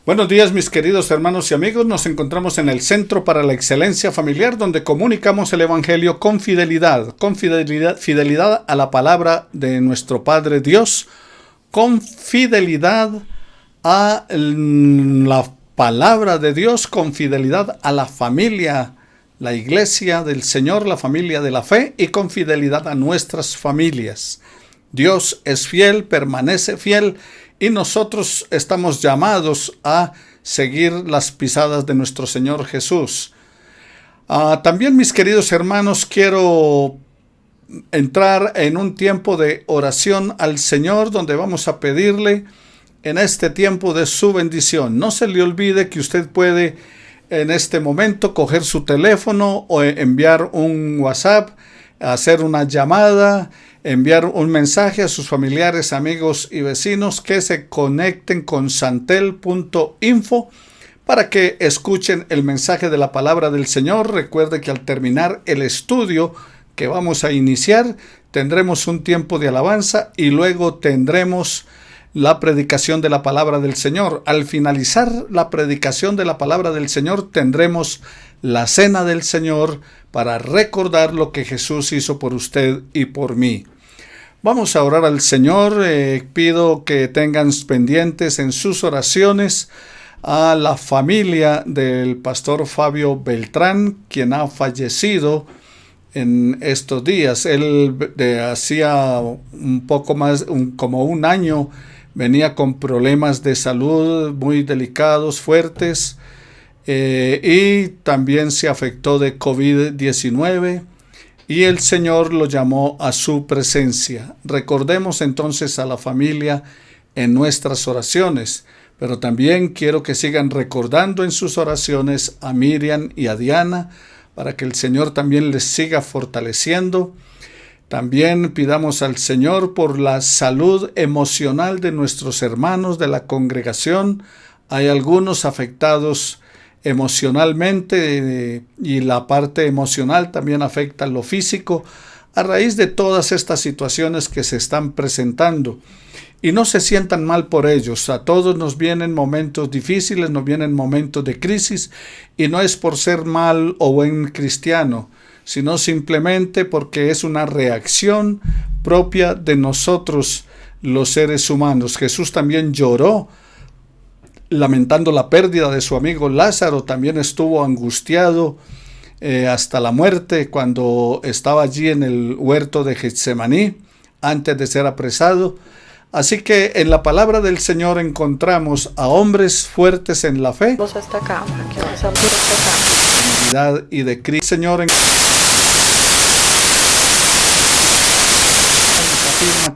Buenos días, mis queridos hermanos y amigos. Nos encontramos en el Centro para la Excelencia Familiar, donde comunicamos el Evangelio fidelidad a la palabra de nuestro Padre Dios, con fidelidad a la palabra de Dios, con fidelidad a la familia, la iglesia del Señor, la familia de la fe, y con fidelidad a nuestras familias. Dios es fiel, permanece fiel, y nosotros estamos llamados a seguir las pisadas de nuestro Señor Jesús. También, mis queridos hermanos, quiero entrar en un tiempo de oración al Señor, donde vamos a pedirle en este tiempo de su bendición. No se le olvide que usted puede en este momento coger su teléfono o enviar un WhatsApp, hacer una llamada, enviar un mensaje a sus familiares, amigos y vecinos que se conecten con santel.info para que escuchen el mensaje de la palabra del Señor. Recuerde que al terminar el estudio que vamos a iniciar, tendremos un tiempo de alabanza y luego tendremos la predicación de la palabra del Señor. Al finalizar la predicación de la palabra del Señor, tendremos la cena del Señor para recordar lo que Jesús hizo por usted y por mí. Vamos a orar al Señor. Pido que tengan pendientes en sus oraciones a la familia del pastor Fabio Beltrán, quien ha fallecido en estos días. Él hacía un poco más, como un año, venía con problemas de salud muy delicados, fuertes, y también se afectó de COVID-19. Y el Señor lo llamó a su presencia. Recordemos entonces a la familia en nuestras oraciones, pero también quiero que sigan recordando en sus oraciones a Miriam y a Diana, para que el Señor también les siga fortaleciendo. También pidamos al Señor por la salud emocional de nuestros hermanos de la congregación. Hay algunos afectados emocionalmente, y la parte emocional también afecta lo físico a raíz de todas estas situaciones que se están presentando. Y no se sientan mal por ellos. A todos nos vienen momentos difíciles, nos vienen momentos de crisis, y no es por ser mal o buen cristiano, sino simplemente porque es una reacción propia de nosotros los seres humanos. Jesús también lloró lamentando la pérdida de su amigo Lázaro. También estuvo angustiado hasta la muerte cuando estaba allí en el huerto de Getsemaní antes de ser apresado. Así que en la palabra del Señor encontramos a hombres fuertes en la fe y de Cristo. Señor, afirma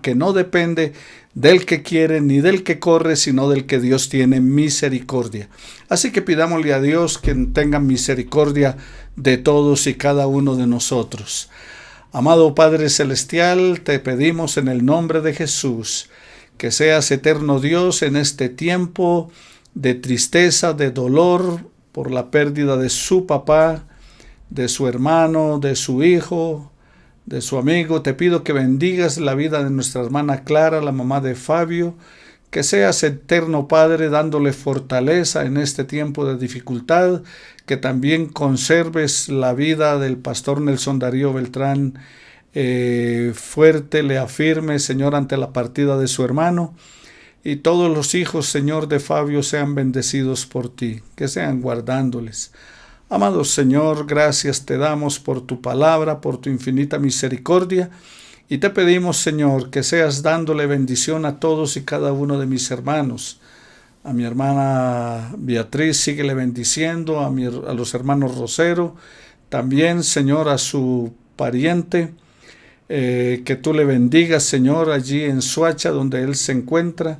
que no depende del que quiere ni del que corre, sino del que Dios tiene misericordia. Así que pidámosle a Dios que tenga misericordia de todos y cada uno de nosotros. Amado Padre Celestial, te pedimos en el nombre de Jesús que seas eterno Dios en este tiempo de tristeza, de dolor por la pérdida de su papá, de su hermano, de su hijo, de su amigo. Te pido que bendigas la vida de nuestra hermana Clara, la mamá de Fabio, que seas eterno Padre dándole fortaleza en este tiempo de dificultad, que también conserves la vida del pastor Nelson Darío Beltrán fuerte, le afirme, Señor, ante la partida de su hermano, y todos los hijos, Señor, de Fabio sean bendecidos por ti, que sean guardándoles. Amado Señor, gracias te damos por tu palabra, por tu infinita misericordia, y te pedimos, Señor, que seas dándole bendición a todos y cada uno de mis hermanos. A mi hermana Beatriz, síguele bendiciendo, a los hermanos Rosero, también, Señor, a su pariente, que tú le bendigas, Señor, allí en Suacha, donde él se encuentra.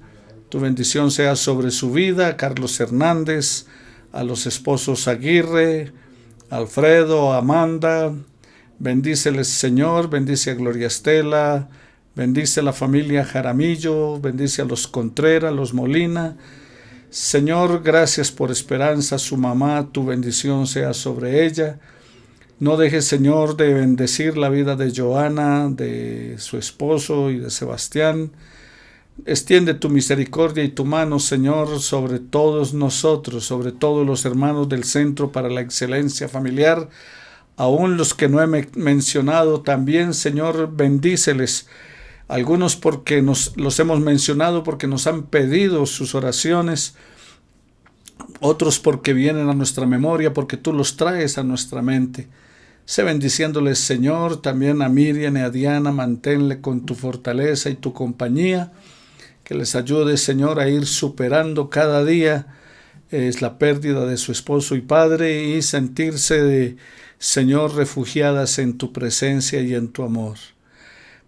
Tu bendición sea sobre su vida, a Carlos Hernández, a los esposos Aguirre, Alfredo, Amanda. Bendíceles, Señor, bendice a Gloria Estela, bendice a la familia Jaramillo, bendice a los Contreras, los Molina. Señor, gracias por Esperanza, su mamá, tu bendición sea sobre ella. No dejes, Señor, de bendecir la vida de Joana, de su esposo y de Sebastián. Extiende tu misericordia y tu mano, Señor, sobre todos nosotros, sobre todos los hermanos del Centro para la Excelencia Familiar, aún los que no he mencionado también, Señor, bendíceles. Algunos porque los hemos mencionado porque nos han pedido sus oraciones, otros porque vienen a nuestra memoria, porque tú los traes a nuestra mente. Sé bendiciéndoles, Señor, también a Miriam y a Diana, manténle con tu fortaleza y tu compañía, que les ayude, Señor, a ir superando cada día la pérdida de su esposo y padre y sentirse, Señor, refugiadas en tu presencia y en tu amor.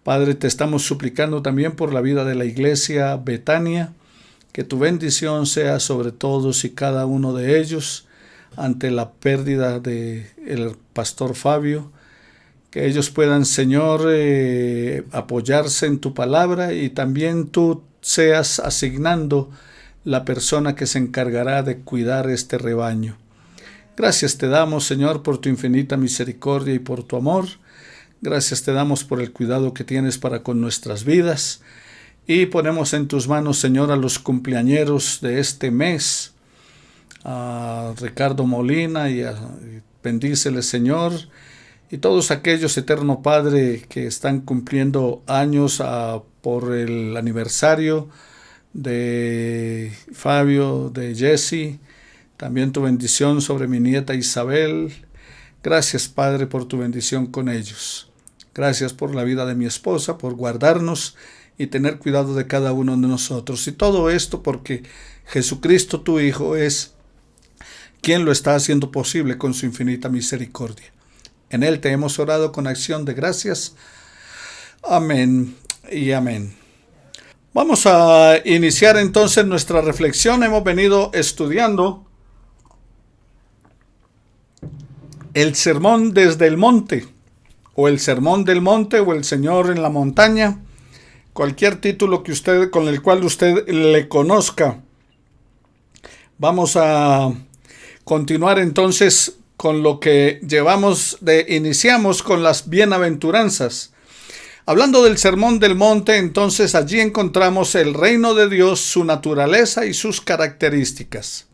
Padre, te estamos suplicando también por la vida de la iglesia Betania, que tu bendición sea sobre todos y cada uno de ellos ante la pérdida del pastor Fabio, que ellos puedan, Señor, apoyarse en tu palabra y también tú seas asignando la persona que se encargará de cuidar este rebaño. Gracias te damos, Señor, por tu infinita misericordia y por tu amor. Gracias te damos por el cuidado que tienes para con nuestras vidas. Y ponemos en tus manos, Señor, a los cumpleañeros de este mes, a Ricardo Molina y bendíceles, Señor, y todos aquellos, eterno Padre, que están cumpliendo años por el aniversario de Fabio, de Jesse, también tu bendición sobre mi nieta Isabel. Gracias, Padre, por tu bendición con ellos. Gracias por la vida de mi esposa, por guardarnos y tener cuidado de cada uno de nosotros. Y todo esto porque Jesucristo, tu Hijo, es quien lo está haciendo posible con su infinita misericordia. En Él te hemos orado con acción de gracias. Amén y amén. Vamos a iniciar entonces nuestra reflexión. Hemos venido estudiando el sermón desde el monte, o el sermón del monte, o el Señor en la montaña, cualquier título con el cual usted le conozca. Vamos a continuar entonces con lo que iniciamos con las bienaventuranzas. Hablando del sermón del monte, entonces allí encontramos el reino de Dios, su naturaleza y sus características.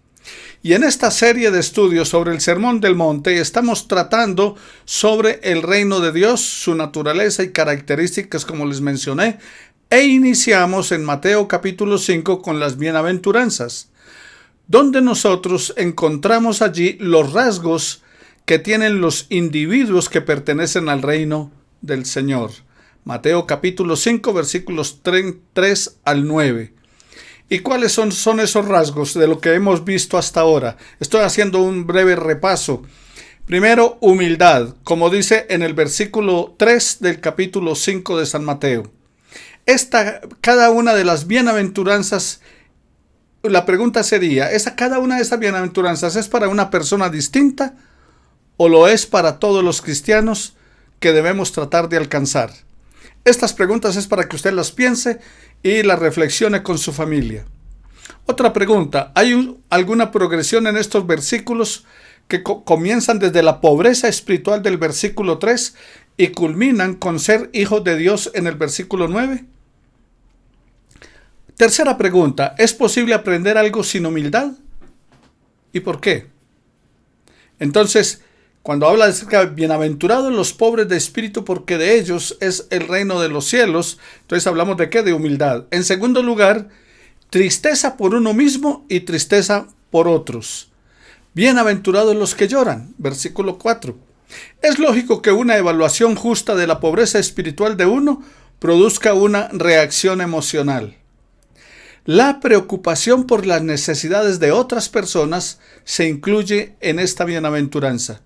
Y en esta serie de estudios sobre el sermón del monte estamos tratando sobre el reino de Dios, su naturaleza y características, como les mencioné, e iniciamos en Mateo capítulo 5 con las bienaventuranzas, donde nosotros encontramos allí los rasgos que tienen los individuos que pertenecen al reino del Señor. Mateo capítulo 5 versículos 3 al 9. ¿Y cuáles son esos rasgos de lo que hemos visto hasta ahora? Estoy haciendo un breve repaso. Primero, humildad, como dice en el versículo 3 del capítulo 5 de San Mateo. Cada una de las bienaventuranzas, la pregunta sería, ¿cada una de esas bienaventuranzas es para una persona distinta o lo es para todos los cristianos que debemos tratar de alcanzar? Estas preguntas es para que usted las piense y las reflexione con su familia. Otra pregunta, ¿hay alguna progresión en estos versículos que comienzan desde la pobreza espiritual del versículo 3 y culminan con ser hijos de Dios en el versículo 9? Tercera pregunta, ¿es posible aprender algo sin humildad? ¿Y por qué? Entonces, cuando habla de bienaventurados los pobres de espíritu, porque de ellos es el reino de los cielos, entonces hablamos de ¿qué? De humildad. En segundo lugar, tristeza por uno mismo y tristeza por otros. Bienaventurados los que lloran, versículo 4. Es lógico que una evaluación justa de la pobreza espiritual de uno produzca una reacción emocional. La preocupación por las necesidades de otras personas se incluye en esta bienaventuranza.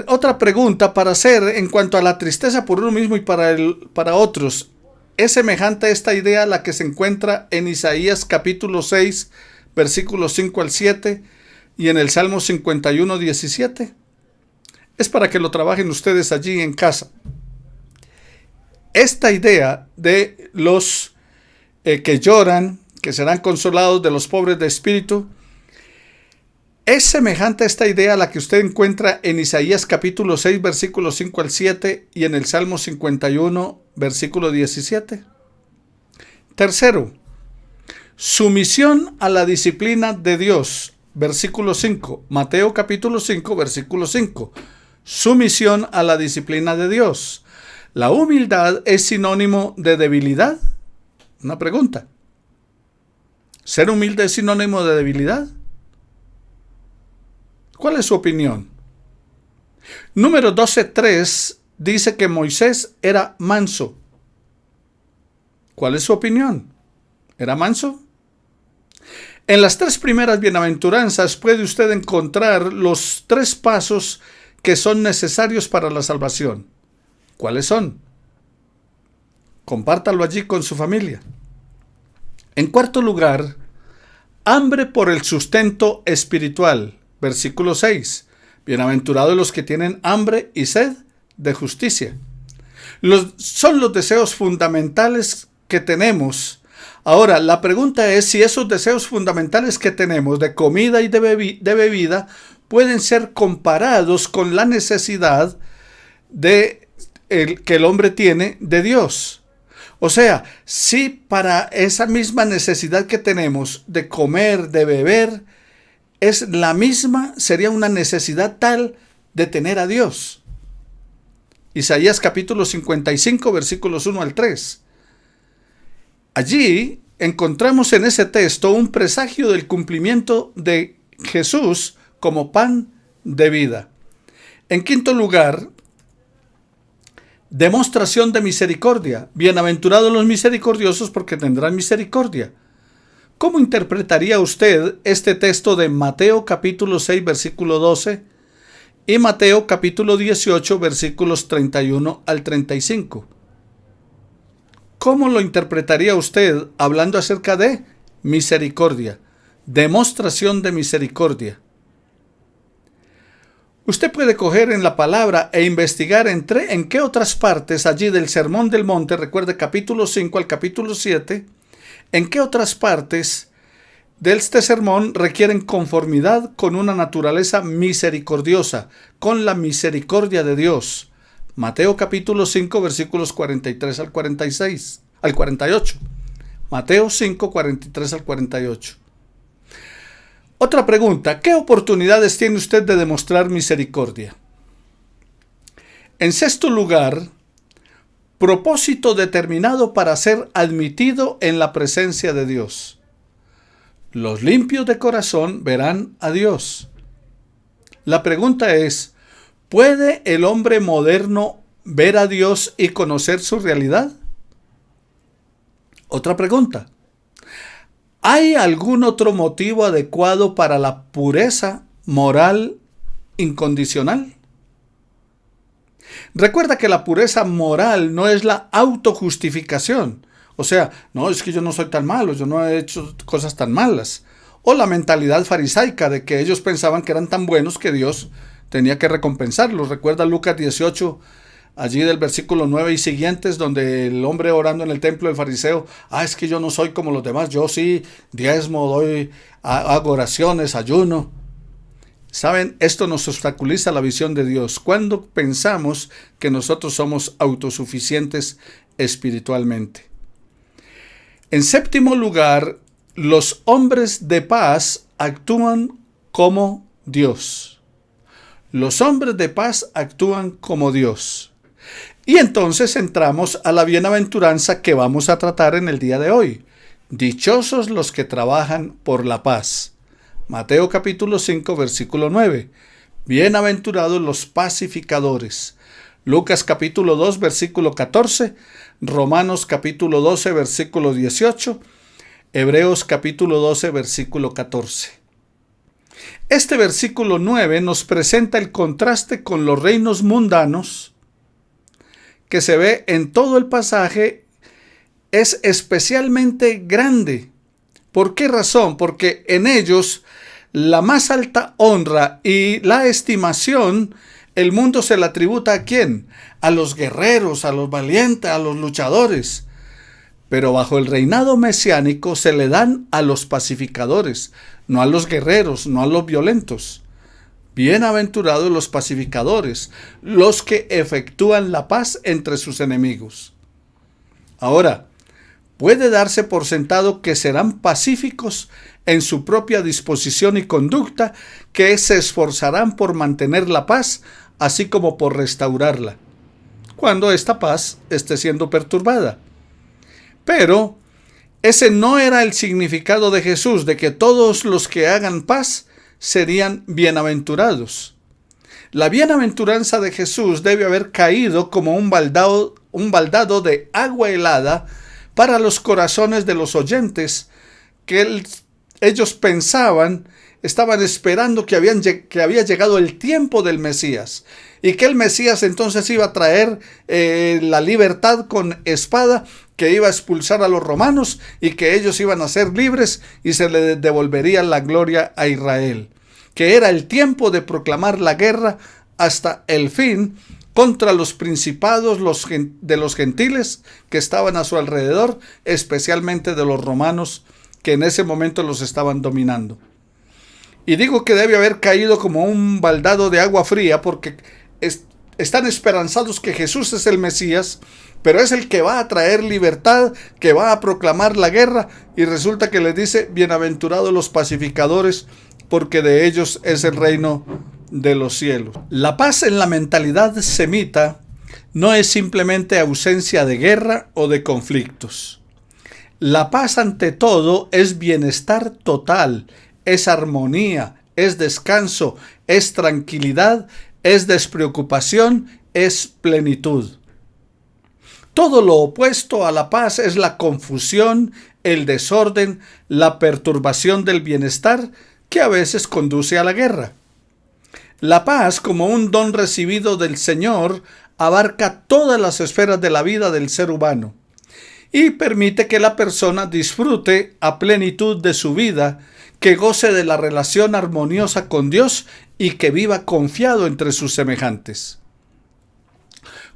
Otra pregunta para hacer en cuanto a la tristeza por uno mismo y para otros, ¿es semejante a esta idea a la que se encuentra en Isaías capítulo 6, versículos 5 al 7 y en el Salmo 51, 17? Es para que lo trabajen ustedes allí en casa. Esta idea de los que lloran, que serán consolados, de los pobres de espíritu, ¿es semejante a esta idea a la que usted encuentra en Isaías capítulo 6, versículos 5 al 7 y en el Salmo 51, versículo 17? Tercero, sumisión a la disciplina de Dios. Versículo 5. Mateo capítulo 5, versículo 5. Sumisión a la disciplina de Dios. ¿La humildad es sinónimo de debilidad? Una pregunta. ¿Ser humilde es sinónimo de debilidad? ¿Cuál es su opinión? Número 12:3 dice que Moisés era manso. ¿Cuál es su opinión? ¿Era manso? En las 3 primeras bienaventuranzas puede usted encontrar los 3 pasos que son necesarios para la salvación. ¿Cuáles son? Compártalo allí con su familia. En cuarto lugar, hambre por el sustento espiritual. Versículo 6. Bienaventurados los que tienen hambre y sed de justicia. Son los deseos fundamentales que tenemos. Ahora, la pregunta es si esos deseos fundamentales que tenemos de comida y de bebida pueden ser comparados con la necesidad que el hombre tiene de Dios. O sea, si para esa misma necesidad que tenemos de comer, de beber, es la misma, sería una necesidad tal de tener a Dios. Isaías capítulo 55, versículos 1 al 3. Allí encontramos en ese texto un presagio del cumplimiento de Jesús como pan de vida. En quinto lugar, demostración de misericordia. Bienaventurados los misericordiosos porque tendrán misericordia. ¿Cómo interpretaría usted este texto de Mateo capítulo 6, versículo 12 y Mateo capítulo 18, versículos 31 al 35? ¿Cómo lo interpretaría usted hablando acerca de misericordia? Demostración de misericordia. Usted puede coger en la palabra e investigar en qué otras partes allí del Sermón del Monte, recuerde capítulo 5 al capítulo 7, en qué otras partes de este sermón requieren conformidad con una naturaleza misericordiosa, con la misericordia de Dios. Mateo capítulo 5 versículos 43 al 46, al 48. Mateo 5, 43 al 48. Otra pregunta, ¿qué oportunidades tiene usted de demostrar misericordia? En sexto lugar, propósito determinado para ser admitido en la presencia de Dios. Los limpios de corazón verán a Dios. La pregunta es, ¿puede el hombre moderno ver a Dios y conocer su realidad? Otra pregunta. ¿Hay algún otro motivo adecuado para la pureza moral incondicional? Recuerda que la pureza moral no es la autojustificación. O sea, no, es que yo no soy tan malo, yo no he hecho cosas tan malas. O la mentalidad farisaica de que ellos pensaban que eran tan buenos que Dios tenía que recompensarlos. Recuerda Lucas 18, allí del versículo 9 y siguientes, donde el hombre orando en el templo del fariseo, es que yo no soy como los demás, yo sí diezmo, hago oraciones, ayuno. Saben, esto nos obstaculiza la visión de Dios cuando pensamos que nosotros somos autosuficientes espiritualmente. En séptimo lugar, los hombres de paz actúan como Dios. Los hombres de paz actúan como Dios. Y entonces entramos a la bienaventuranza que vamos a tratar en el día de hoy. Dichosos los que trabajan por la paz. Mateo capítulo 5, versículo 9. Bienaventurados los pacificadores. Lucas capítulo 2, versículo 14. Romanos capítulo 12, versículo 18. Hebreos capítulo 12, versículo 14. Este versículo 9 nos presenta el contraste con los reinos mundanos que se ve en todo el pasaje. Es especialmente grande. ¿Por qué razón? Porque en ellos la más alta honra y la estimación, el mundo se la tributa ¿a quién? A los guerreros, a los valientes, a los luchadores. Pero bajo el reinado mesiánico se le dan a los pacificadores, no a los guerreros, no a los violentos. Bienaventurados los pacificadores, los que efectúan la paz entre sus enemigos. Ahora, puede darse por sentado que serán pacíficos en su propia disposición y conducta, que se esforzarán por mantener la paz, así como por restaurarla, cuando esta paz esté siendo perturbada. Pero ese no era el significado de Jesús, de que todos los que hagan paz serían bienaventurados. La bienaventuranza de Jesús debe haber caído como un baldado de agua helada para los corazones de los oyentes, que ellos pensaban, estaban esperando que había llegado el tiempo del Mesías, y que el Mesías entonces iba a traer la libertad con espada, que iba a expulsar a los romanos y que ellos iban a ser libres y se le devolvería la gloria a Israel, que era el tiempo de proclamar la guerra hasta el fin contra los principados de los gentiles que estaban a su alrededor, especialmente de los romanos, que en ese momento los estaban dominando. Y digo que debe haber caído como un baldado de agua fría, porque están esperanzados que Jesús es el Mesías, pero es el que va a traer libertad, que va a proclamar la guerra, y resulta que les dice: bienaventurados los pacificadores, porque de ellos es el reino de los cielos. La paz en la mentalidad semita no es simplemente ausencia de guerra o de conflictos. La paz ante todo es bienestar total, es armonía, es descanso, es tranquilidad, es despreocupación, es plenitud. Todo lo opuesto a la paz es la confusión, el desorden, la perturbación del bienestar, que a veces conduce a la guerra. La paz, como un don recibido del Señor, abarca todas las esferas de la vida del ser humano y permite que la persona disfrute a plenitud de su vida, que goce de la relación armoniosa con Dios y que viva confiado entre sus semejantes.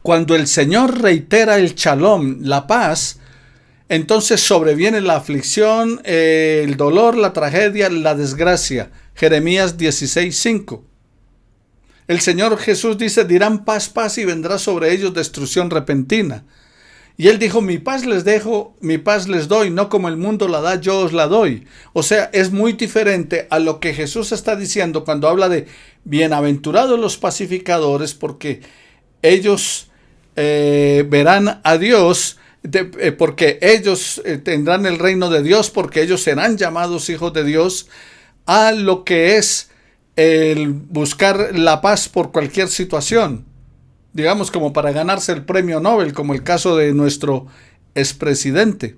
Cuando el Señor reitera el shalom, la paz, entonces sobreviene la aflicción, el dolor, la tragedia, la desgracia. Jeremías 16:5. El Señor Jesús dice: dirán paz, paz, y vendrá sobre ellos destrucción repentina. Y Él dijo: mi paz les dejo, mi paz les doy, no como el mundo la da, yo os la doy. O sea, es muy diferente a lo que Jesús está diciendo cuando habla de bienaventurados los pacificadores, porque ellos verán a Dios, porque ellos tendrán el reino de Dios, porque ellos serán llamados hijos de Dios, a lo que es el buscar la paz por cualquier situación, digamos como para ganarse el premio Nobel, como el caso de nuestro expresidente.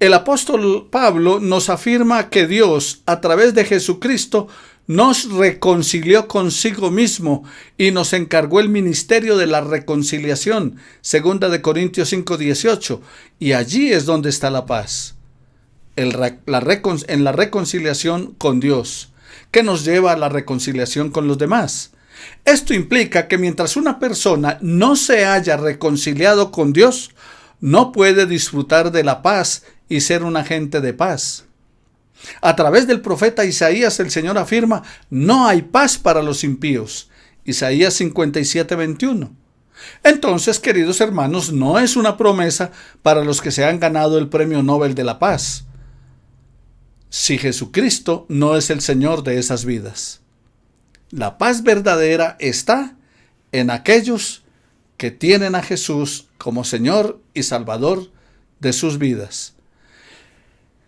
El apóstol Pablo nos afirma que Dios, a través de Jesucristo, nos reconcilió consigo mismo y nos encargó el ministerio de la reconciliación, 2 Corintios 5:18, y allí es donde está la paz, en la reconciliación con Dios, que nos lleva a la reconciliación con los demás. Esto implica que mientras una persona no se haya reconciliado con Dios, no puede disfrutar de la paz y ser un agente de paz. A través del profeta Isaías, el Señor afirma: no hay paz para los impíos. Isaías 57:21. Entonces, queridos hermanos, no es una promesa para los que se han ganado el premio Nobel de la paz, si Jesucristo no es el Señor de esas vidas. La paz verdadera está en aquellos que tienen a Jesús como Señor y Salvador de sus vidas.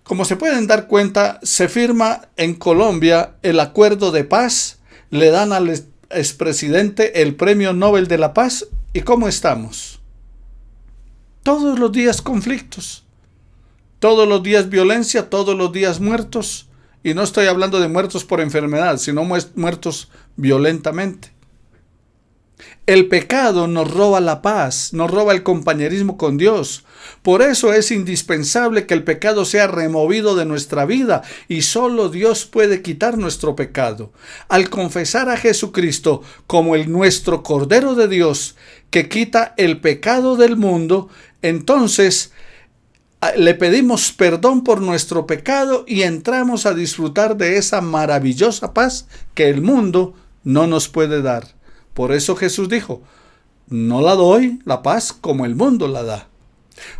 Como se pueden dar cuenta, se firma en Colombia el acuerdo de paz, le dan al expresidente el premio Nobel de la Paz, ¿y cómo estamos? Todos los días conflictos, todos los días violencia, todos los días muertos, y no estoy hablando de muertos por enfermedad, sino muertos violentamente. El pecado nos roba la paz, nos roba el compañerismo con Dios. Por eso es indispensable que el pecado sea removido de nuestra vida, y solo Dios puede quitar nuestro pecado. Al confesar a Jesucristo como nuestro Cordero de Dios, que quita el pecado del mundo, entonces le pedimos perdón por nuestro pecado y entramos a disfrutar de esa maravillosa paz que el mundo no nos puede dar. Por eso Jesús dijo: no la doy la paz como el mundo la da.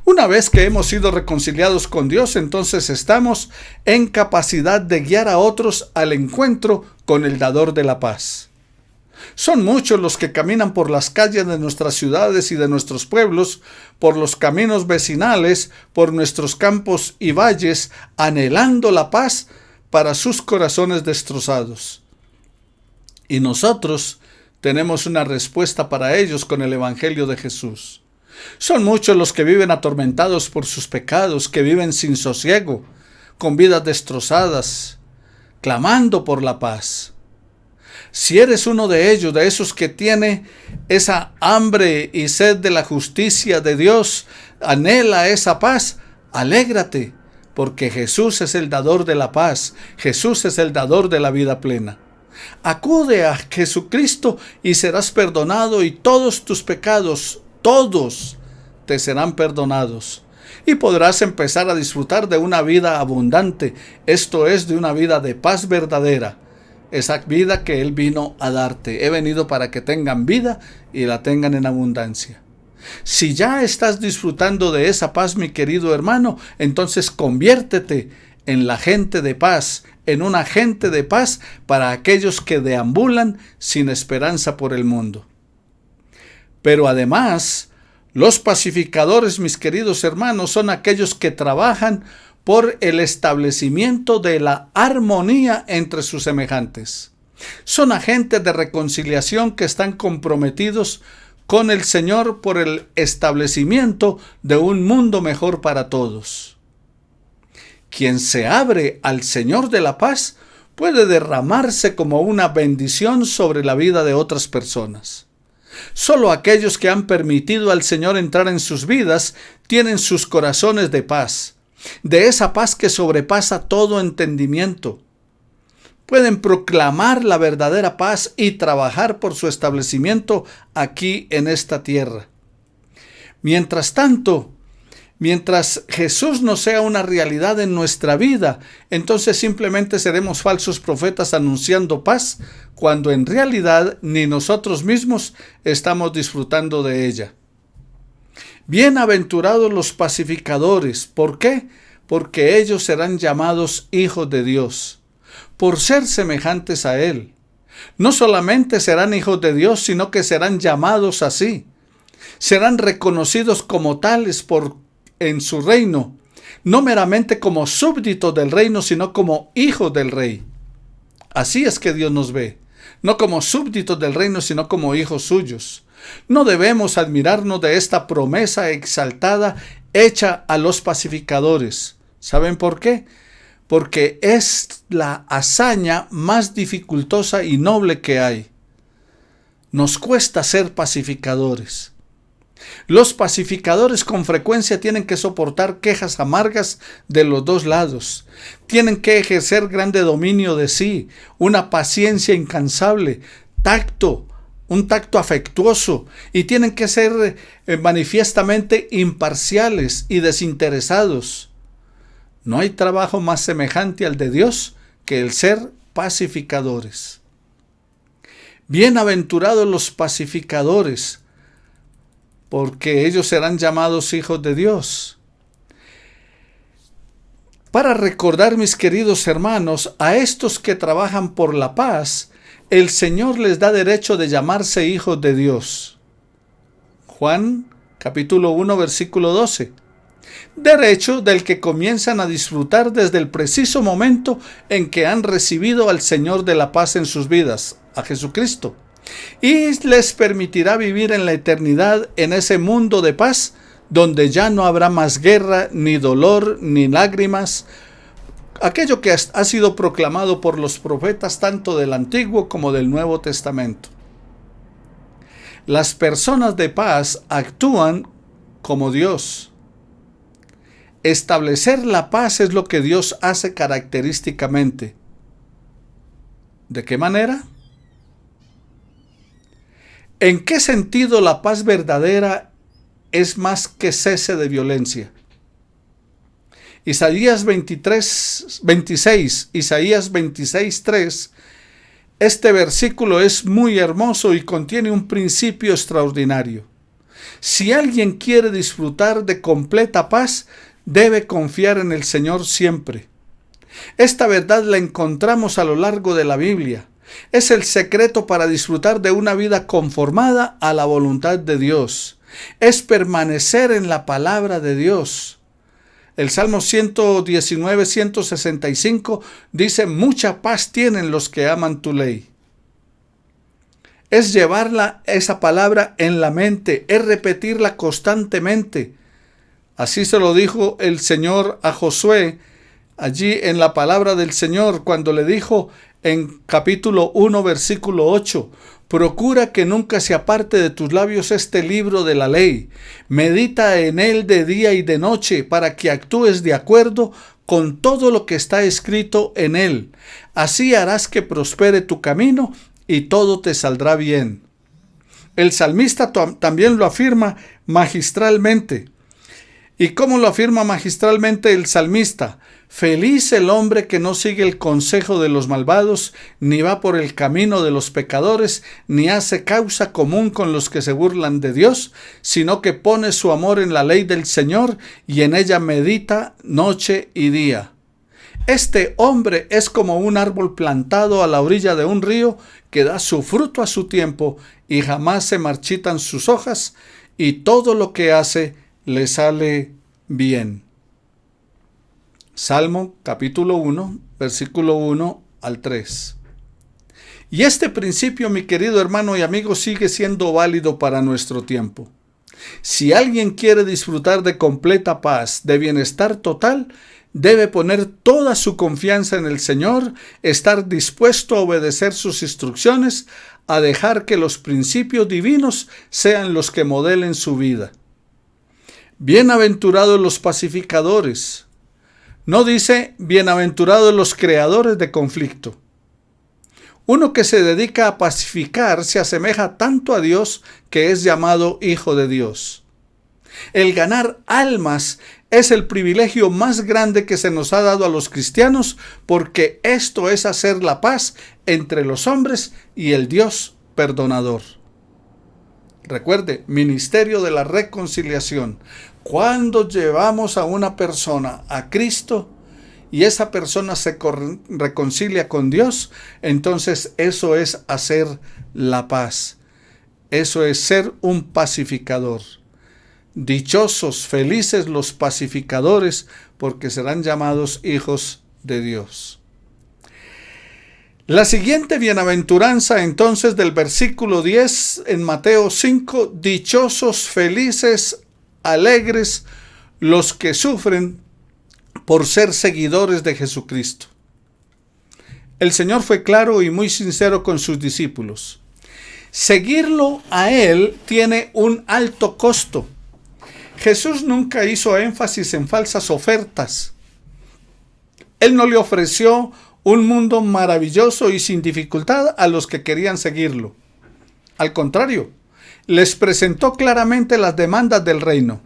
Una vez que hemos sido reconciliados con Dios, entonces estamos en capacidad de guiar a otros al encuentro con el dador de la paz. Son muchos los que caminan por las calles de nuestras ciudades y de nuestros pueblos, por los caminos vecinales, por nuestros campos y valles, anhelando la paz para sus corazones destrozados. Y nosotros tenemos una respuesta para ellos con el Evangelio de Jesús. Son muchos los que viven atormentados por sus pecados, que viven sin sosiego, con vidas destrozadas, clamando por la paz. Si eres uno de ellos, de esos que tiene esa hambre y sed de la justicia de Dios, anhela esa paz, alégrate, porque Jesús es el dador de la paz, Jesús es el dador de la vida plena. Acude a Jesucristo y serás perdonado, y todos tus pecados, todos, te serán perdonados. Y podrás empezar a disfrutar de una vida abundante, esto es, de una vida de paz verdadera. Esa vida que Él vino a darte. He venido para que tengan vida y la tengan en abundancia. Si ya estás disfrutando de esa paz, mi querido hermano, entonces conviértete en la gente de paz, en un agente de paz para aquellos que deambulan sin esperanza por el mundo. Pero además, los pacificadores, mis queridos hermanos, son aquellos que trabajan por el establecimiento de la armonía entre sus semejantes. Son agentes de reconciliación que están comprometidos con el Señor por el establecimiento de un mundo mejor para todos. Quien se abre al Señor de la paz puede derramarse como una bendición sobre la vida de otras personas. Solo aquellos que han permitido al Señor entrar en sus vidas tienen sus corazones de paz, de esa paz que sobrepasa todo entendimiento. Pueden proclamar la verdadera paz y trabajar por su establecimiento aquí en esta tierra. Mientras tanto, mientras Jesús no sea una realidad en nuestra vida, entonces simplemente seremos falsos profetas anunciando paz, cuando en realidad ni nosotros mismos estamos disfrutando de ella. Bienaventurados los pacificadores. ¿Por qué? Porque ellos serán llamados hijos de Dios, por ser semejantes a Él. No solamente serán hijos de Dios, sino que serán llamados así. Serán reconocidos como tales en su reino, no meramente como súbditos del reino, sino como hijos del rey. Así es que Dios nos ve, no como súbditos del reino, sino como hijos suyos. No debemos admirarnos de esta promesa exaltada hecha a los pacificadores. ¿Saben por qué? Porque es la hazaña más dificultosa y noble que hay. Nos cuesta ser pacificadores. Los pacificadores con frecuencia tienen que soportar quejas amargas de los dos lados. Tienen que ejercer grande dominio de sí, una paciencia incansable, un tacto afectuoso, y tienen que ser manifiestamente imparciales y desinteresados. No hay trabajo más semejante al de Dios que el ser pacificadores. Bienaventurados los pacificadores, porque ellos serán llamados hijos de Dios. Para recordar, mis queridos hermanos, a estos que trabajan por la paz, el Señor les da derecho de llamarse hijos de Dios. Juan capítulo 1 versículo 12. Derecho del que comienzan a disfrutar desde el preciso momento en que han recibido al Señor de la paz en sus vidas, a Jesucristo, y les permitirá vivir en la eternidad en ese mundo de paz donde ya no habrá más guerra, ni dolor, ni lágrimas, aquello que ha sido proclamado por los profetas tanto del Antiguo como del Nuevo Testamento. Las personas de paz actúan como Dios. Establecer la paz es lo que Dios hace característicamente. ¿De qué manera? ¿En qué sentido la paz verdadera es más que cese de violencia? Isaías 26, Isaías 26:3, este versículo es muy hermoso y contiene un principio extraordinario. Si alguien quiere disfrutar de completa paz, debe confiar en el Señor siempre. Esta verdad la encontramos a lo largo de la Biblia. Es el secreto para disfrutar de una vida conformada a la voluntad de Dios. Es permanecer en la palabra de Dios. El Salmo 119, 165 dice: mucha paz tienen los que aman tu ley. Es llevarla, esa palabra, en la mente, es repetirla constantemente. Así se lo dijo el Señor a Josué, allí en la palabra del Señor, cuando le dijo en capítulo 1, versículo 8, procura que nunca se aparte de tus labios este libro de la ley. Medita en él de día y de noche, para que actúes de acuerdo con todo lo que está escrito en él. Así harás que prospere tu camino y todo te saldrá bien. El salmista también lo afirma magistralmente. ¿Y cómo lo afirma magistralmente el salmista? Feliz el hombre que no sigue el consejo de los malvados, ni va por el camino de los pecadores, ni hace causa común con los que se burlan de Dios, sino que pone su amor en la ley del Señor y en ella medita noche y día. Este hombre es como un árbol plantado a la orilla de un río que da su fruto a su tiempo y jamás se marchitan sus hojas, y todo lo que hace le sale bien. Salmo capítulo 1, versículo 1 al 3. Y este principio, mi querido hermano y amigo, sigue siendo válido para nuestro tiempo. Si alguien quiere disfrutar de completa paz, de bienestar total, debe poner toda su confianza en el Señor, estar dispuesto a obedecer sus instrucciones, a dejar que los principios divinos sean los que modelen su vida. Bienaventurados los pacificadores. No dice bienaventurados los creadores de conflicto. Uno que se dedica a pacificar se asemeja tanto a Dios que es llamado Hijo de Dios. El ganar almas es el privilegio más grande que se nos ha dado a los cristianos, porque esto es hacer la paz entre los hombres y el Dios perdonador. Recuerde, ministerio de la reconciliación. Cuando llevamos a una persona a Cristo y esa persona se reconcilia con Dios, entonces eso es hacer la paz. Eso es ser un pacificador. Dichosos, felices los pacificadores, porque serán llamados hijos de Dios. La siguiente bienaventuranza entonces del versículo 10 en Mateo 5, dichosos, felices, alegres los que sufren por ser seguidores de Jesucristo. El Señor fue claro y muy sincero con sus discípulos. Seguirlo a Él tiene un alto costo. Jesús nunca hizo énfasis en falsas ofertas. Él no le ofreció un mundo maravilloso y sin dificultad a los que querían seguirlo. Al contrario, les presentó claramente las demandas del reino.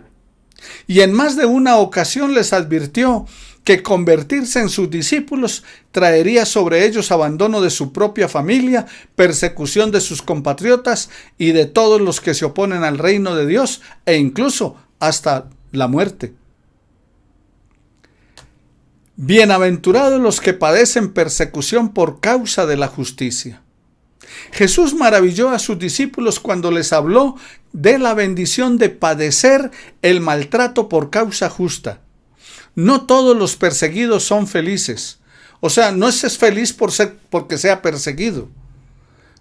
Y en más de una ocasión les advirtió que convertirse en sus discípulos traería sobre ellos abandono de su propia familia, persecución de sus compatriotas y de todos los que se oponen al reino de Dios, e incluso hasta la muerte. Bienaventurados los que padecen persecución por causa de la justicia. Jesús maravilló a sus discípulos cuando les habló de la bendición de padecer el maltrato por causa justa. No todos los perseguidos son felices. O sea, no es feliz porque sea perseguido.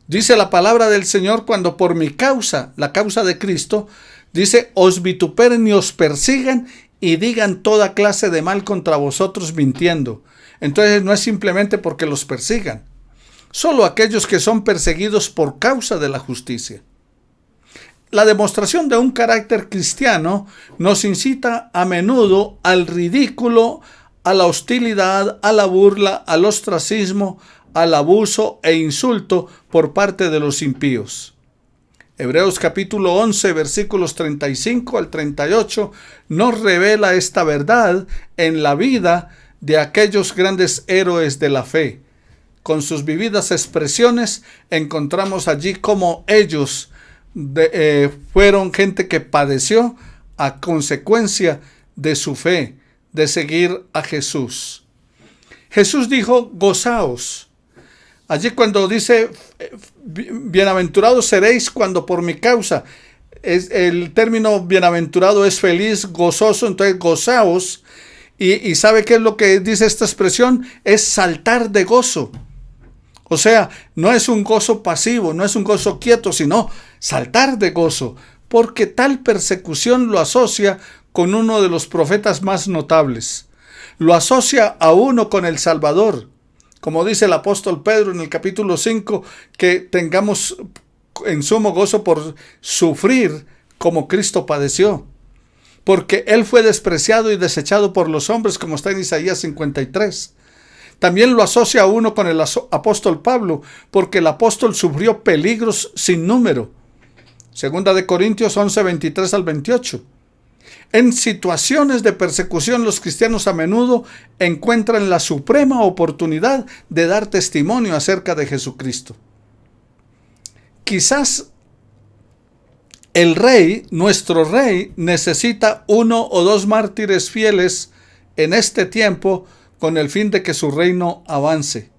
Dice la palabra del Señor: cuando por mi causa, la causa de Cristo, dice, os vituperen y os persigan y digan toda clase de mal contra vosotros mintiendo. Entonces no es simplemente porque los persigan. Solo aquellos que son perseguidos por causa de la justicia. La demostración de un carácter cristiano nos incita a menudo al ridículo, a la hostilidad, a la burla, al ostracismo, al abuso e insulto por parte de los impíos. Hebreos capítulo 11, versículos 35 al 38, nos revela esta verdad en la vida de aquellos grandes héroes de la fe. Con sus vividas expresiones encontramos allí cómo ellos fueron gente que padeció a consecuencia de su fe, de seguir a Jesús. Jesús dijo, gozaos. Allí cuando dice, bienaventurados seréis cuando por mi causa, el término bienaventurado es feliz, gozoso, entonces gozaos. Y ¿sabe qué es lo que dice esta expresión? Es saltar de gozo. O sea, no es un gozo pasivo, no es un gozo quieto, sino saltar de gozo, porque tal persecución lo asocia con uno de los profetas más notables. Lo asocia a uno con el Salvador. Como dice el apóstol Pedro en el capítulo 5, que tengamos en sumo gozo por sufrir como Cristo padeció. Porque Él fue despreciado y desechado por los hombres, como está en Isaías 53. También lo asocia a uno con el apóstol Pablo, porque el apóstol sufrió peligros sin número. Segunda de Corintios 11, 23 al 28. En situaciones de persecución, los cristianos a menudo encuentran la suprema oportunidad de dar testimonio acerca de Jesucristo. Quizás el rey, nuestro rey, necesita 1 o 2 mártires fieles en este tiempo con el fin de que su reino avance.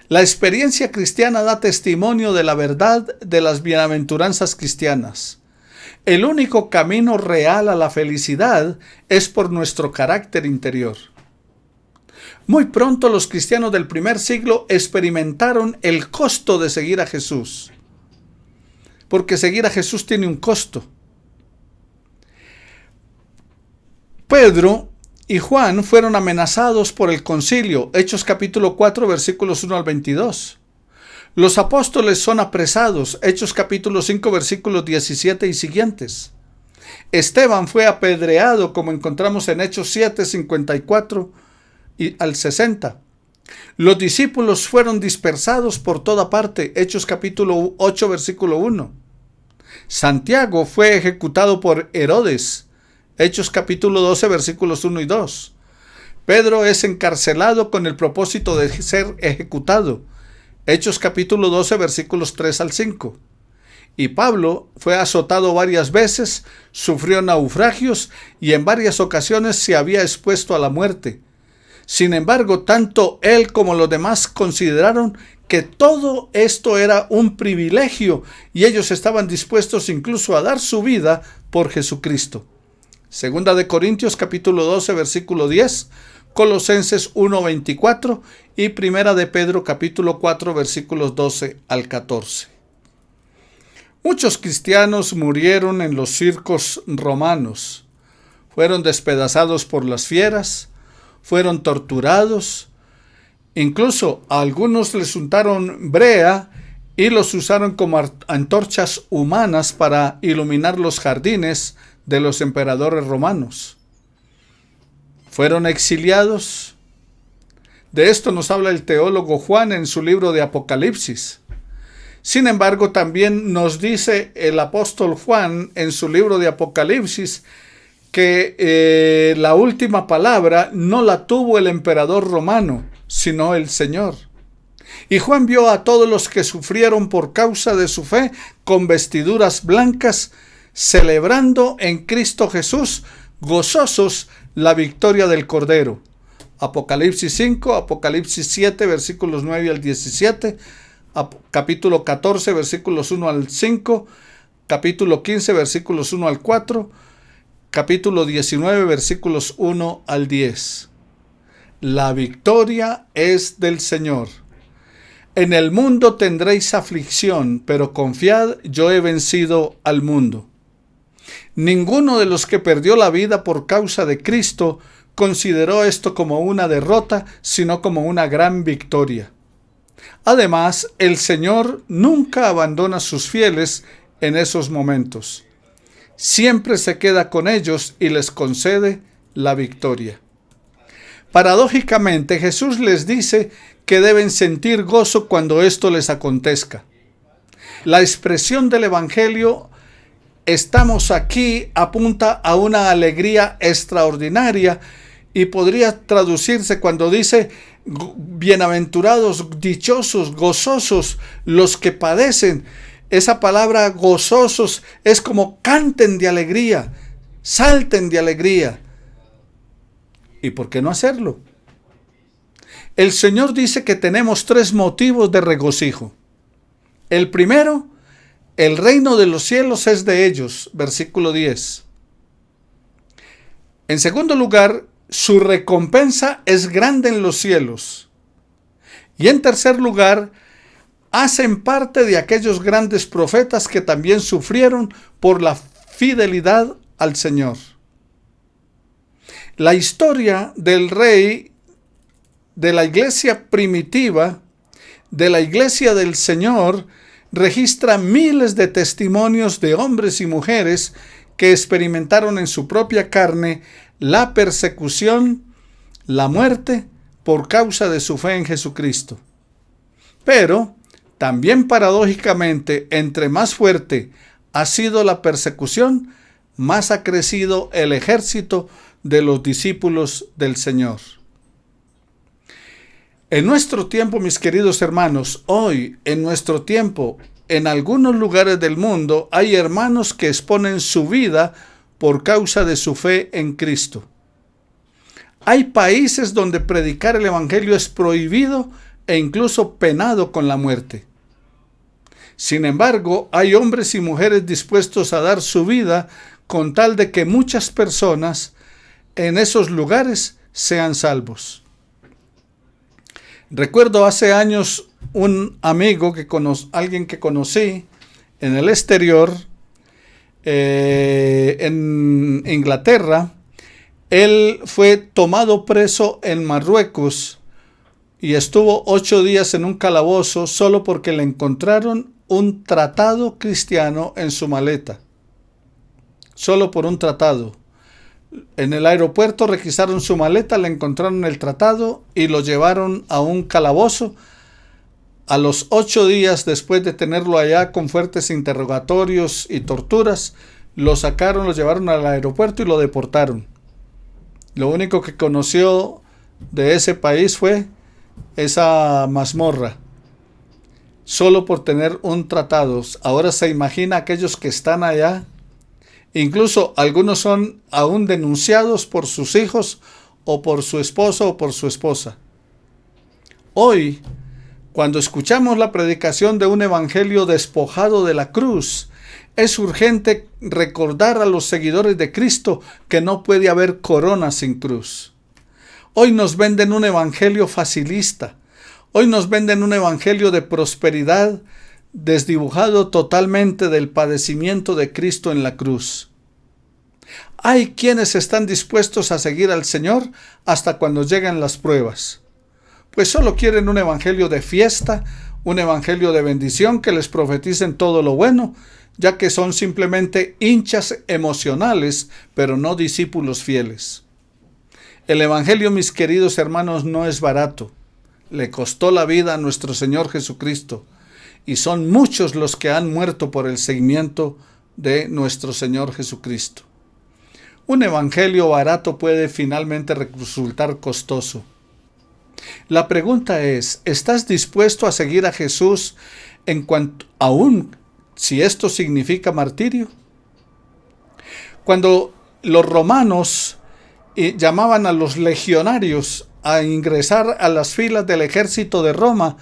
La experiencia cristiana da testimonio de la verdad de las bienaventuranzas cristianas. El único camino real a la felicidad es por nuestro carácter interior. Muy pronto los cristianos del primer siglo experimentaron el costo de seguir a Jesús. Porque seguir a Jesús tiene un costo. Pedro y Juan fueron amenazados por el concilio, Hechos capítulo 4, versículos 1 al 22. Los apóstoles son apresados, Hechos capítulo 5, versículos 17 y siguientes. Esteban fue apedreado, como encontramos en Hechos 7, 54 y al 60. Los discípulos fueron dispersados por toda parte, Hechos capítulo 8, versículo 1. Santiago fue ejecutado por Herodes, Hechos capítulo 12, versículos 1 y 2. Pedro es encarcelado con el propósito de ser ejecutado, Hechos capítulo 12, versículos 3 al 5. Y Pablo fue azotado varias veces, sufrió naufragios y en varias ocasiones se había expuesto a la muerte. Sin embargo, tanto él como los demás consideraron que todo esto era un privilegio y ellos estaban dispuestos incluso a dar su vida por Jesucristo. Segunda de Corintios capítulo 12 versículo 10, Colosenses 1, 24 y Primera de Pedro capítulo 4 versículos 12 al 14. Muchos cristianos murieron en los circos romanos, fueron despedazados por las fieras, fueron torturados, incluso a algunos les untaron brea y los usaron como antorchas humanas para iluminar los jardines de los emperadores romanos. Fueron exiliados. De esto nos habla el teólogo Juan en su libro de Apocalipsis. Sin embargo, también nos dice el apóstol Juan en su libro de Apocalipsis que la última palabra no la tuvo el emperador romano, sino el Señor. Y Juan vio a todos los que sufrieron por causa de su fe con vestiduras blancas, celebrando en Cristo Jesús, gozosos, la victoria del Cordero. Apocalipsis 5, Apocalipsis 7, versículos 9 al 17, capítulo 14, versículos 1 al 5, capítulo 15, versículos 1 al 4, capítulo 19, versículos 1 al 10. La victoria es del Señor. En el mundo tendréis aflicción, pero confiad, yo he vencido al mundo. Ninguno de los que perdió la vida por causa de Cristo consideró esto como una derrota, sino como una gran victoria. Además, el Señor nunca abandona a sus fieles en esos momentos. Siempre se queda con ellos y les concede la victoria. Paradójicamente, Jesús les dice que deben sentir gozo cuando esto les acontezca. La expresión del Evangelio "estamos aquí" apunta a una alegría extraordinaria y podría traducirse cuando dice bienaventurados, dichosos, gozosos los que padecen. Esa palabra gozosos es como canten de alegría, salten de alegría. ¿Y por qué no hacerlo? El Señor dice que tenemos 3 motivos de regocijo. El primero, el reino de los cielos es de ellos, versículo 10. En segundo lugar, su recompensa es grande en los cielos. Y en tercer lugar, hacen parte de aquellos grandes profetas que también sufrieron por la fidelidad al Señor. La historia del rey, de la iglesia primitiva, de la iglesia del Señor, registra miles de testimonios de hombres y mujeres que experimentaron en su propia carne la persecución, la muerte, por causa de su fe en Jesucristo. Pero, también paradójicamente, entre más fuerte ha sido la persecución, más ha crecido el ejército de los discípulos del Señor. En nuestro tiempo, mis queridos hermanos, hoy, en nuestro tiempo, en algunos lugares del mundo, hay hermanos que exponen su vida por causa de su fe en Cristo. Hay países donde predicar el Evangelio es prohibido e incluso penado con la muerte. Sin embargo, hay hombres y mujeres dispuestos a dar su vida con tal de que muchas personas en esos lugares sean salvos. Recuerdo hace años un amigo alguien que conocí en el exterior, en Inglaterra. Él fue tomado preso en Marruecos y estuvo 8 días en un calabozo solo porque le encontraron un tratado cristiano en su maleta. Solo por un tratado. En el aeropuerto requisaron su maleta, le encontraron el tratado y lo llevaron a un calabozo. A los 8 días después de tenerlo allá con fuertes interrogatorios y torturas, lo sacaron, lo llevaron al aeropuerto y lo deportaron. Lo único que conoció de ese país fue esa mazmorra, solo por tener un tratado. Ahora se imagina aquellos que están allá. Incluso algunos son aún denunciados por sus hijos o por su esposo o por su esposa. Hoy, cuando escuchamos la predicación de un evangelio despojado de la cruz, es urgente recordar a los seguidores de Cristo que no puede haber corona sin cruz. Hoy nos venden un evangelio facilista. Hoy nos venden un evangelio de prosperidad desdibujado totalmente del padecimiento de Cristo en la cruz. Hay quienes están dispuestos a seguir al Señor hasta cuando llegan las pruebas, pues solo quieren un evangelio de fiesta, un evangelio de bendición que les profeticen todo lo bueno, ya que son simplemente hinchas emocionales, pero no discípulos fieles. El evangelio, mis queridos hermanos, no es barato. Le costó la vida a nuestro Señor Jesucristo, y son muchos los que han muerto por el seguimiento de nuestro Señor Jesucristo. Un evangelio barato puede finalmente resultar costoso. La pregunta es, ¿estás dispuesto a seguir a Jesús aún si esto significa martirio? Cuando los romanos llamaban a los legionarios a ingresar a las filas del ejército de Roma,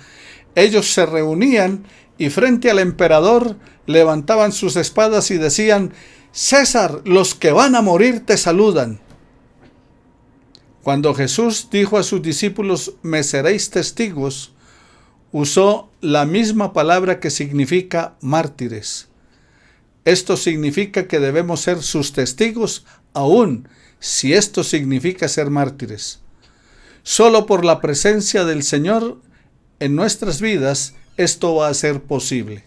ellos se reunían y frente al emperador levantaban sus espadas y decían: César, los que van a morir te saludan. Cuando Jesús dijo a sus discípulos, me seréis testigos, usó la misma palabra que significa mártires. Esto significa que debemos ser sus testigos, aun si esto significa ser mártires. Solo por la presencia del Señor en nuestras vidas, esto va a ser posible.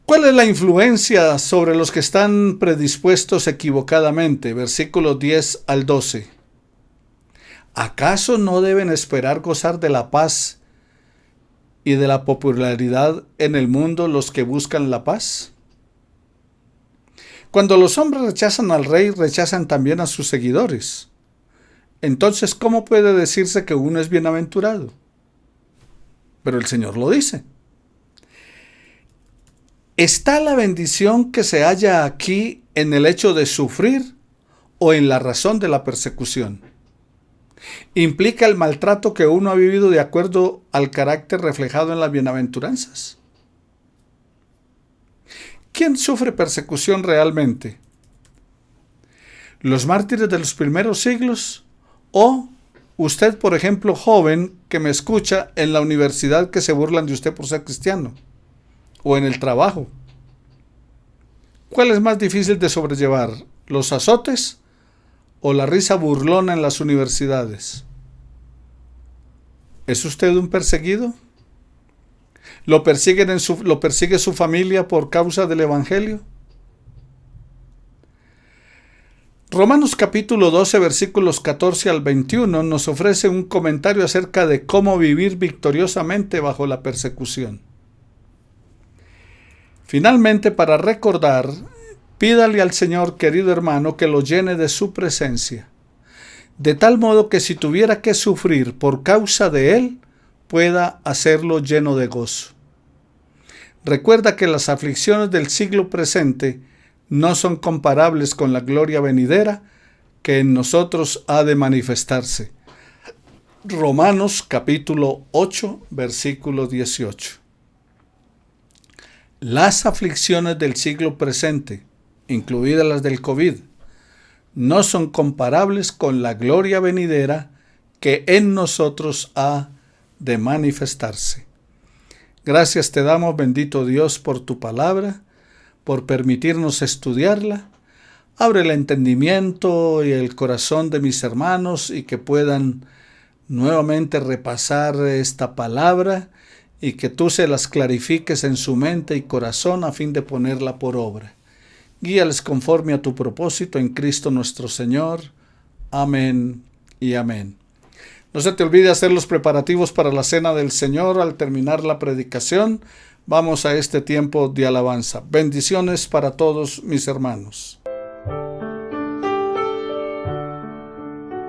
¿Cuál es la influencia sobre los que están predispuestos equivocadamente? Versículos 10 al 12. ¿Acaso no deben esperar gozar de la paz y de la popularidad en el mundo los que buscan la paz? Cuando los hombres rechazan al rey, rechazan también a sus seguidores. Entonces, ¿cómo puede decirse que uno es bienaventurado? Pero el Señor lo dice. ¿Está la bendición que se halla aquí en el hecho de sufrir o en la razón de la persecución? ¿Implica el maltrato que uno ha vivido de acuerdo al carácter reflejado en las bienaventuranzas? ¿Quién sufre persecución realmente? ¿Los mártires de los primeros siglos? ¿O usted, por ejemplo, joven que me escucha en la universidad, que se burlan de usted por ser cristiano? ¿O en el trabajo? ¿Cuál es más difícil de sobrellevar? ¿Los azotes o la risa burlona en las universidades? ¿Es usted un perseguido? ¿Lo persigue su familia por causa del Evangelio? Romanos capítulo 12, versículos 14 al 21 nos ofrece un comentario acerca de cómo vivir victoriosamente bajo la persecución. Finalmente, para recordar, pídale al Señor, querido hermano, que lo llene de su presencia, de tal modo que si tuviera que sufrir por causa de Él, pueda hacerlo lleno de gozo. Recuerda que las aflicciones del siglo presente no son comparables con la gloria venidera que en nosotros ha de manifestarse. Romanos capítulo 8, versículo 18. Las aflicciones del siglo presente, incluidas las del COVID, no son comparables con la gloria venidera que en nosotros ha de manifestarse. Gracias te damos, bendito Dios, por tu palabra, por permitirnos estudiarla. Abre el entendimiento y el corazón de mis hermanos y que puedan nuevamente repasar esta palabra y que tú se las clarifiques en su mente y corazón a fin de ponerla por obra. Guíales conforme a tu propósito en Cristo nuestro Señor. Amén y amén. No se te olvide hacer los preparativos para la cena del Señor al terminar la predicación. Vamos a este tiempo de alabanza. Bendiciones para todos mis hermanos.